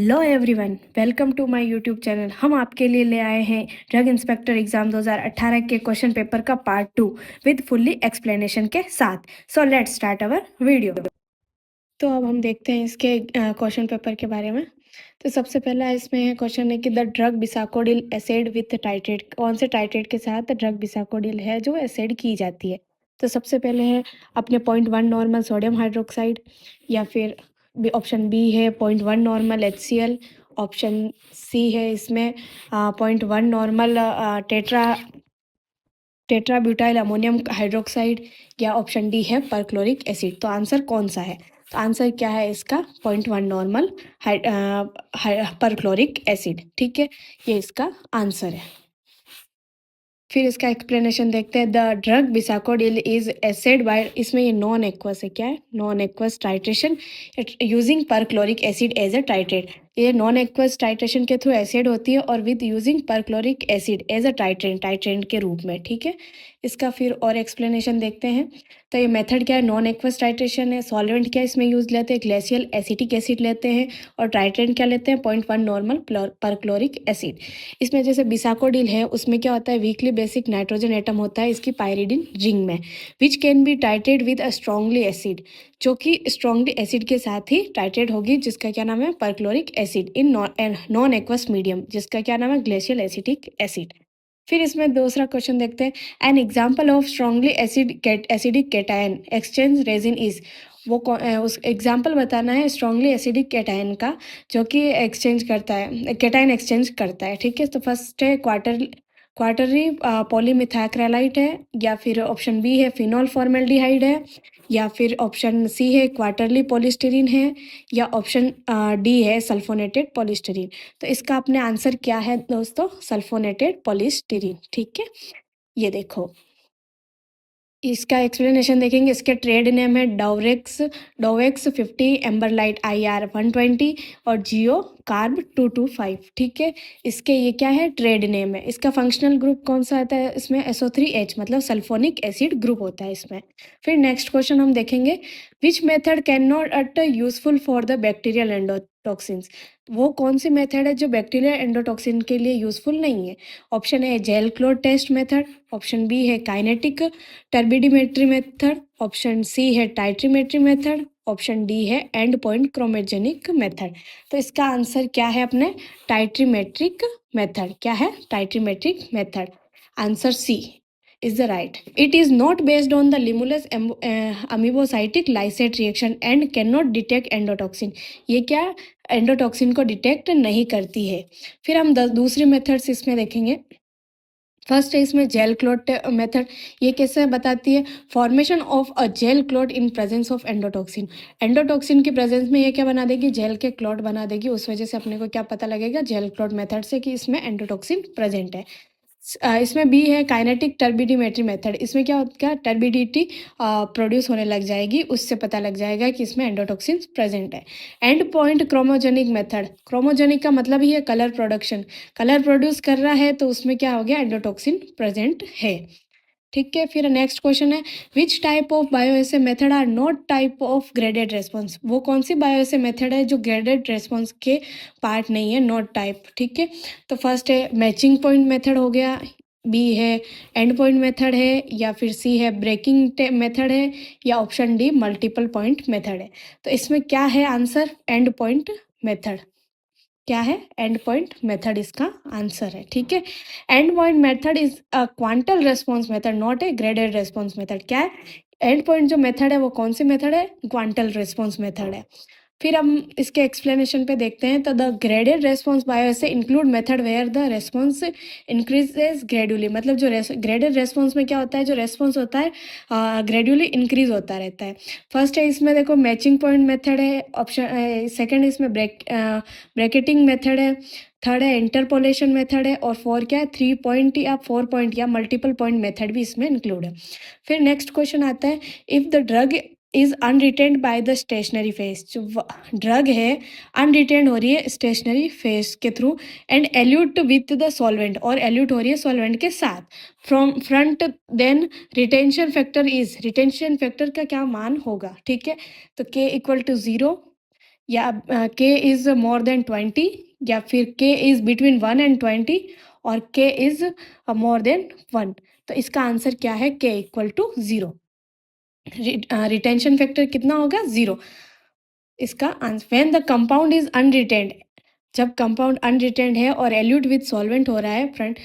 Hello everyone, welcome to my YouTube channel. हम आपके लिए ले आए हैं ड्रग इंस्पेक्टर एग्जाम 2018 के क्वेश्चन पेपर का पार्ट 2 विद फुल्ली एक्सप्लेनेशन के साथ। So let's start our video. तो अब हम देखते हैं इसके क्वेश्चन पेपर के बारे में। तो सबसे पहला इसमें क्वेश्चन है कि the drug bisacodyl acid with titrate, कौन से टाइट्रेट के साथ ड्रग बिसाकोडिल है जो एसिड की जाती है। तो सबसे पहले है अपने 0.1 नॉर्मल सोडियम हाइड्रोक्साइड, या फिर ऑप्शन बी है 0.1 नॉर्मल HCl, ऑप्शन सी है इसमें 0.1 नॉर्मल टेट्राब्यूटाइल अमोनियम हाइड्रोक्साइड, या ऑप्शन डी है परक्लोरिक एसिड। तो आंसर कौन सा है? तो आंसर क्या है इसका? 0.1 नॉर्मल परक्लोरिक एसिड। ठीक है, ये इसका आंसर है। फिर इसका एक्सप्लेनेशन देखते हैं। The drug bisacodyl is acid by, इसमें ये नॉन एक्वस है। क्या है? Non aqueous titration using perchloric acid as a titrate. ये नॉन एक्वस टाइट्रेशन के थ्रू एसिड होती है और with using perchloric acid as a titrant के रूप में। ठीक है, इसका फिर और एक्सप्लेनेशन देखते हैं। तो ये मेथड क्या है? नॉन एक्वस टाइट्रेशन है। सॉल्वेंट क्या इसमें यूज लेते हैं? ग्लेशियल एसिटिक एसिड लेते हैं। और टाइट्रेंट क्या लेते हैं? 0.1 नॉर्मल परक्लोरिक एसिड। इसमें जैसे बिसाकोडिल है, उसमें क्या होता है? वीकली बेसिक नाइट्रोजन एटम होता है इसकी पायरिडिन रिंग में, which can be titrate with a strongly acid, जो कि स्ट्रांगली एसिड के साथ ही टाइट्रेट होगी, जिसका क्या नाम है? Perchloric acid in non aqueous medium, जिसका क्या नाम है? Glacial acetic acid. फिर इसमें दूसरा क्वेश्चन देखते हैं। An example of strongly acidic cation exchange resin is, उस एग्जाम्पल बताना है स्ट्रांगली एसिडिक कैटायन का जो कि एक्सचेंज करता है, कैटायन एक्सचेंज करता है। ठीक है, तो फर्स्ट है क्वार्टरी पॉलीमिथाइक्रेलाइट है, या फिर ऑप्शन बी है फिनॉल फॉर्मेल्डिहाइड है, या फिर ऑप्शन सी है क्वार्टरली पॉलिस्टीरीन है, या ऑप्शन डी है सल्फोनेटेड पॉलिस्टीरीन। तो इसका अपने आंसर क्या है दोस्तों? Sulphonated polystyrene. ठीक है, ये देखो इसका एक्सप्लेनेशन देखेंगे। इसके ट्रेड नेम है डोवेक्स 50, एम्बरलाइट IR 120 और जियो कार्ब 225। ठीक है, इसके ये क्या है? ट्रेड नेम है। इसका फंक्शनल ग्रुप कौन सा आता है? इसमें SO3H, मतलब सल्फोनिक एसिड ग्रुप होता है इसमें। फिर नेक्स्ट क्वेश्चन हम देखेंगे। Which method can not useful for the bacterial endotoxins, वो कौन सी मेथड है जो बैक्टीरियल एंडोटॉक्सिन के लिए यूजफुल नहीं है? Option A gel clot test method, option B है kinetic turbidimetry method, option C है टाइट्रीमेट्री मेथड, ऑप्शन डी है एंड पॉइंट क्रोमेजेनिक मेथड। तो इसका आंसर क्या है अपने? Titrimetric method. क्या है? Titrimetric method. Answer C is the right. It is not based on the Limulus amoebocytic lysate reaction and cannot detect endotoxin. ये क्या? एंडोटॉक्सिन को डिटेक्ट नहीं करती है। फिर हम दूसरी मेथड्स इसमें देखेंगे। फर्स्ट है इसमें जेल क्लॉट मेथड। ये कैसे बताती है? Formation of a gel clot in presence of endotoxin. Endotoxin की प्रेजेंस में ये क्या बना देगी? जेल के क्लॉट बना देगी। उस वजह से अपने को क्या पता लगेगा? जेल क्लॉट मेथड से कि इसमें एंडोटॉक्सिन प्रेजेंट है। इसमें बी है काइनेटिक टर्बिडिमेट्री मेथड। इसमें क्या होगा? टर्बिडिटी प्रोड्यूस होने लग जाएगी, उससे पता लग जाएगा कि इसमें एंडोटॉक्सिन प्रेजेंट है। End point chromogenic method, chromogenic का मतलब ही है कलर प्रोडक्शन, कलर प्रोड्यूस कर रहा है तो उसमें क्या हो गया? एंडोटॉक्सिन प्रेजेंट है। ठीक है, फिर नेक्स्ट क्वेश्चन है। Which type of bioassay method are not type of graded response, वो कौन सी बायोएसे मेथड है जो ग्रेडेड रेस्पॉन्स के पार्ट नहीं है, नॉट टाइप। ठीक है, तो फर्स्ट है मैचिंग पॉइंट मेथड हो गया, बी है एंड पॉइंट मेथड है, या फिर सी है ब्रेकिंग मेथड है, या option D multiple point method है। तो इसमें क्या है आंसर? And point method. क्या है? एंड पॉइंट मेथड इसका आंसर है। ठीक है, end point method is a quantal response method, not a graded response method. क्या है? एंड पॉइंट जो मेथड है वो कौन सी मेथड है? क्वांटल रेस्पॉन्स मेथड है। फिर हम इसके एक्सप्लेनेशन पे देखते हैं। तो the graded response bioassay include method where the response increases gradually, मतलब जो ग्रेडेड रेस्पॉन्स में क्या होता है? जो रेस्पॉन्स होता है ग्रेजुअली इंक्रीज होता रहता है। फर्स्ट है इसमें देखो मैचिंग पॉइंट मेथड है, ऑप्शन सेकंड इसमें ब्रैकेटिंग मेथड है, थर्ड है इंटरपोलेशन मेथड है, और फोर क्या है? 3 पॉइंट या 4 पॉइंट या मल्टीपल पॉइंट मेथड भी इसमें इंक्लूड है। फिर नेक्स्ट क्वेश्चन आता है। If the drug is unretained by the stationary phase, जो ड्रग है अनरिटेन्ड हो रही है स्टेशनरी फेज के through, and elute with the solvent, और एल्यूट हो रही है सॉल्वेंट के साथ from front, then retention factor is, retention factor का क्या मान होगा? ठीक है, तो K = 0, या के इज मोर देन 20, या फिर के इज बिटवीन 1 एंड 20, और के इज मोर देन 1। तो इसका आंसर क्या है? के इक्वल टू 0। रिटेंशन फैक्टर कितना होगा? 0। इसका answer when the compound is unretained, जब कंपाउंड अनरिटेंड है और एल्यूट विद सॉल्वेंट हो रहा है फ्रेंड,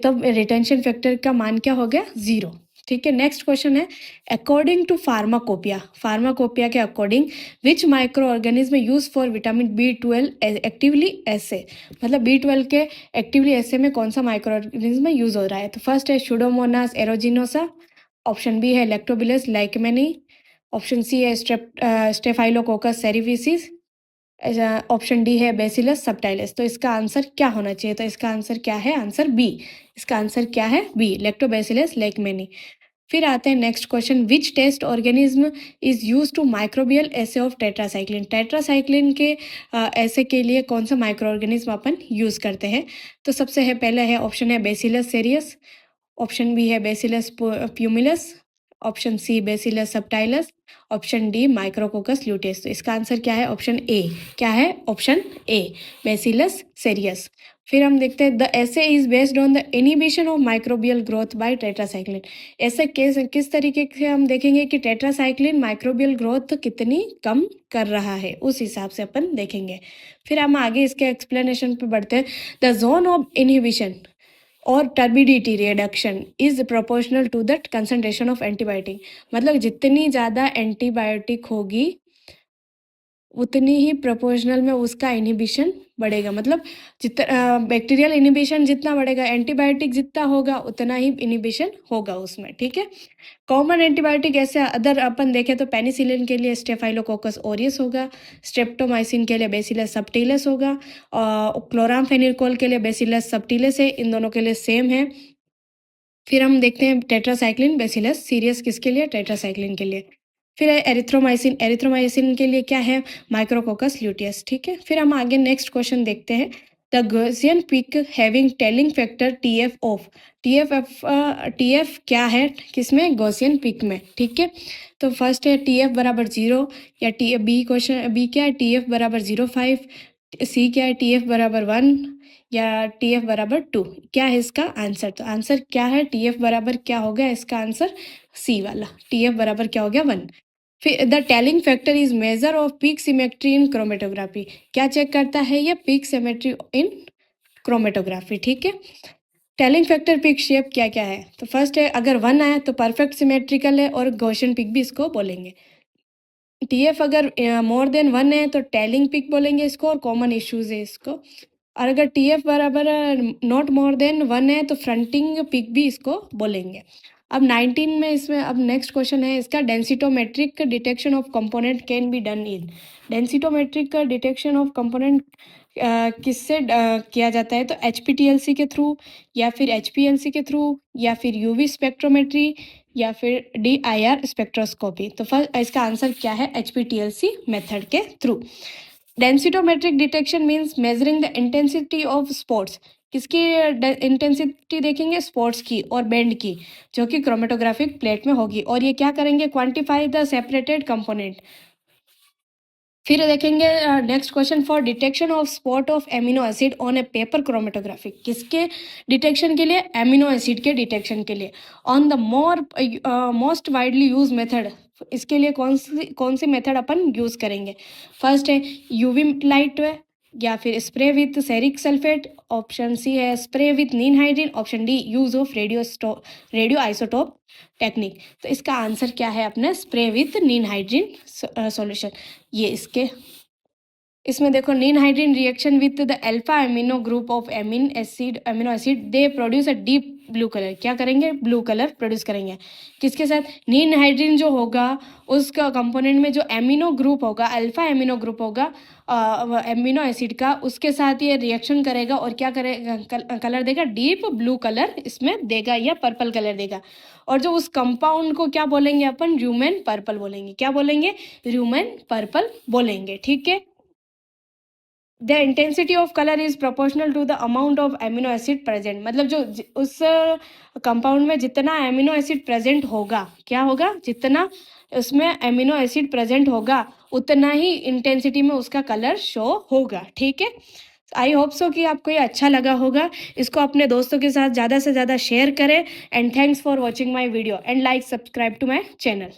तब रिटेंशन फैक्टर का मान क्या हो गया? 0। ठीक है, नेक्स्ट क्वेश्चन है अकॉर्डिंग टू फार्माकोपिया, फार्माकोपिया के according which micro organism use for vitamin B12 actively ऐसे, मतलब B12 के एक्टिवली ऐसे में कौन सा माइक्रो ऑर्गेनिज्म यूज हो रहा है? तो फर्स्ट है सुडोमोनास एरोजिनोसा, ऑप्शन बी है लैक्टोबिलस लाइकमेनी, ऑप्शन सी है स्टेफाइलोकोकस सेरिफिसिस, ऑप्शन डी है बेसिलस सबटाइलस। तो इसका आंसर क्या होना चाहिए? तो इसका आंसर क्या है? Answer B. इसका आंसर क्या है? B, Lactobacillus leichmannii. फिर आते हैं next question, which test organism is use to microbial assay of tetracycline, tetracycline के एसे के लिए कौन सा माइक्रो ऑर्गेनिज्म अपन यूज करते हैं? तो सबसे है पहला है ऑप्शन है बेसिलस सेरियस, ऑप्शन बी है Bacillus pumilus, option C Bacillus subtilis, option D Micrococcus luteus. तो इसका आंसर क्या है? Option A. क्या है? Option A, Bacillus cereus. फिर हम देखते हैं the assay is based on the inhibition of microbial growth by tetracycline. ऐसे किस तरीके से हम देखेंगे कि टेट्रासाइक्लिन माइक्रोबियल ग्रोथ कितनी कम कर रहा है, उस हिसाब से अपन देखेंगे। फिर हम आगे इसके एक्सप्लेनेशन पे बढ़ते हैं, द जोन ऑफ इनहिबिशन और turbidity reduction is proportional to the concentration of antibiotic, मतलब जितनी ज़्यादा एंटीबायोटिक होगी उतनी ही प्रोपोर्शनल में उसका इनहिबिशन बढ़ेगा, मतलब जितना बैक्टीरियल इनहिबिशन जितना बढ़ेगा, एंटीबायोटिक जितना होगा उतना ही इनहिबिशन होगा उसमें। ठीक है, कॉमन एंटीबायोटिक ऐसे अदर अपन देखें तो पेनिसिलिन के लिए स्टेफाइलोकोकस ओरियस होगा, स्ट्रेप्टोमाइसिन के लिए बेसिलस सबटिलस होगा, और क्लोरामफेनिकोल के लिए बेसिलस सबटिलस है, इन दोनों के लिए सेम है। फिर हम देखते हैं टेट्रासाइक्लिन बेसिलस सीरियस किसके लिए? टेट्रासाइक्लिन के लिए। फिर है एरिथ्रोमाइसिन, एरिथ्रोमाइसिन के लिए क्या है? Micrococcus luteus. ठीक है, फिर हम आगे नेक्स्ट क्वेश्चन देखते हैं, the Gaussian peak having tailing factor TF of, TF क्या है किसमें? गॉसियन पिक में। ठीक है, तो फर्स्ट है TF बराबर 0, या बी क्वेश्चन बी क्या है? TF बराबर 0.5, सी क्या है? TF बराबर 1, या TF बराबर 2। क्या है इसका आंसर? तो आंसर क्या है? TF बराबर क्या हो गया इसका आंसर? सी वाला, TF बराबर क्या हो गया? 1। फिर the telling factor is measure off peak symmetry in chromatography, क्या चेक करता है ये? पीक सिमेट्री इन क्रोमेटोग्राफी। ठीक है, टेलिंग फैक्टर पीक शेप क्या क्या है? तो फर्स्ट है अगर 1 आए तो परफेक्ट सिमेट्रिकल है और गॉसियन पीक भी इसको बोलेंगे। TF अगर मोर देन 1 है तो टेलिंग पिक बोलेंगे इसको, और कॉमन इश्यूज है इसको। और अगर TF बराबर नॉट मोर देन 1 है तो फ्रंटिंग पिक भी इसको बोलेंगे। अब 19 में इसमें अब नेक्स्ट क्वेश्चन है इसका, densitometric detection of component can be done in, densitometric detection of component किससे किया जाता है? तो HPTLC के थ्रू, या फिर HPLC के थ्रू, या फिर UV स्पेक्ट्रोमेट्री, या फिर DIR स्पेक्ट्रोस्कोपी। तो फर्स्ट इसका आंसर क्या है? HPTLC मेथड के through. Densitometric detection means measuring the intensity of spots, किसकी इंटेंसिटी देखेंगे? स्पॉट्स की और बैंड की, जो कि क्रोमेटोग्राफिक प्लेट में होगी, और ये क्या करेंगे? Quantify the separated component. फिर देखेंगे next question, for detection of spot of amino acid on a paper chromatography, किसके डिटेक्शन के लिए? एमिनो एसिड के डिटेक्शन के लिए। On the most widely use method, इसके लिए कौन सी मेथड अपन यूज करेंगे? फर्स्ट है UV लाइट है, या फिर spray with ceric sulphate, option C है spray with ninhydrin, option D use of radio isotope technique. तो इसका आंसर क्या है अपने? Spray with ninhydrin solution. ये इसके इसमें देखो, ninhydrin reaction with the alpha amino group of amino acid they produce a deep blue colour, क्या करेंगे? ब्लू कलर प्रोड्यूस करेंगे। किसके साथ? नीनहाइड्रीन जो होगा उसका कंपोनेंट में जो एमिनो ग्रुप होगा, अल्फा एमिनो ग्रुप होगा एमिनो एसिड का, उसके साथ ये रिएक्शन करेगा और क्या करेगा? कलर देगा, डीप ब्लू कलर इसमें देगा, या पर्पल कलर देगा। और जो उस कंपाउंड को क्या बोलेंगे अपन? र्यूमेन पर्पल बोलेंगे। क्या बोलेंगे? र्यूमेन पर्पल बोलेंगे। ठीक है, the intensity of colour is proportional to the amount of amino acid present, मतलब जो उस कंपाउंड में जितना एमिनो एसिड प्रेजेंट होगा, क्या होगा? जितना उसमें एमिनो एसिड प्रेजेंट होगा उतना ही इंटेंसिटी में उसका कलर शो होगा, ठीक है। आई होप सो कि आपको ये अच्छा लगा होगा। इसको अपने दोस्तों के साथ ज़्यादा से ज़्यादा शेयर करें and thanks for watching my video and like subscribe to my channel.